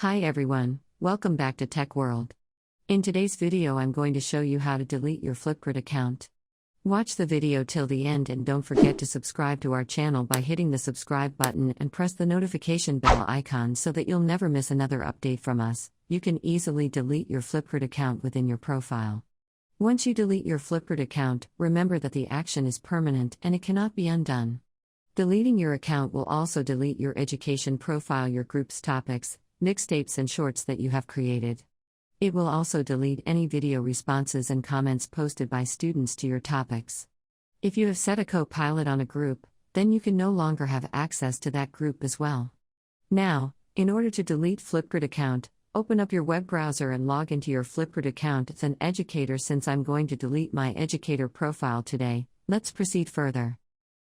Hi everyone, welcome back to Tech World. In today's video I'm going to show you how to delete your Flipgrid account. Watch the video till the end and don't forget to subscribe to our channel by hitting the subscribe button and press the notification bell icon so that you'll never miss another update from us. You can easily delete your Flipgrid account within your profile. Once you delete your Flipgrid account, remember that the action is permanent and it cannot be undone. Deleting your account will also delete your education profile, your group's topics, mixtapes and shorts that you have created. It will also delete any video responses and comments posted by students to your topics. If you have set a co-pilot on a group, then you can no longer have access to that group as well. Now, in order to delete Flipgrid account, open up your web browser and log into your Flipgrid account as an educator. Since I'm going to delete my educator profile today, let's proceed further.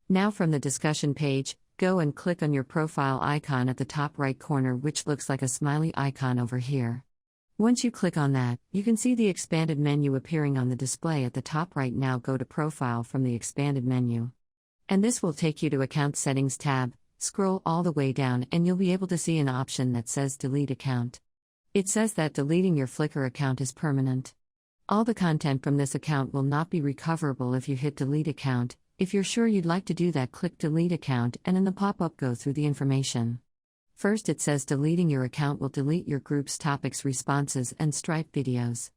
Now from the discussion page, go and click on your profile icon at the top right corner, which looks like a smiley icon over here. Once you click on that, you can see the expanded menu appearing on the display at the top right. Now go to Profile from the expanded menu. And this will take you to Account Settings tab. Scroll all the way down and you'll be able to see an option that says Delete Account. It says that deleting your Flickr account is permanent. All the content from this account will not be recoverable if you hit Delete Account. If you're sure you'd like to do that, click Delete Account and in the pop-up go through the information. First it says deleting your account will delete your group's topics, responses, and Stripe videos.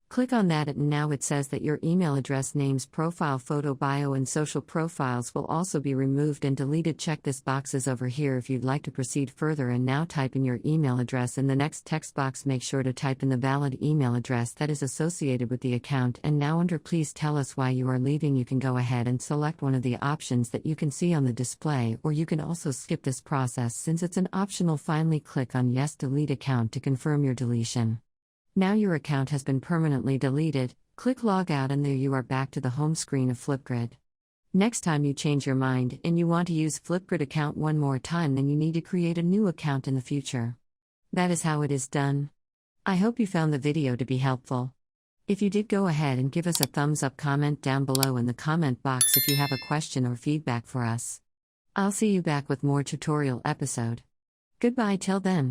Click on that and now it says that your email address, names, profile photo, bio, and social profiles will also be removed and deleted. Check this boxes over here if you'd like to proceed further, and now type in your email address in the next text box. Make sure to type in the valid email address that is associated with the account. And now under please tell us why you are leaving, you can go ahead and select one of the options that you can see on the display, or you can also skip this process since it's an optional. Finally click on Yes, Delete Account to confirm your deletion. Now your account has been permanently deleted. Click Log Out and there you are back to the home screen of Flipgrid. Next time you change your mind and you want to use Flipgrid account one more time, then you need to create a new account in the future. That is how it is done. I hope you found the video to be helpful. If you did, go ahead and give us a thumbs up, comment down below in the comment box if you have a question or feedback for us. I'll see you back with more tutorial episode. Goodbye till then.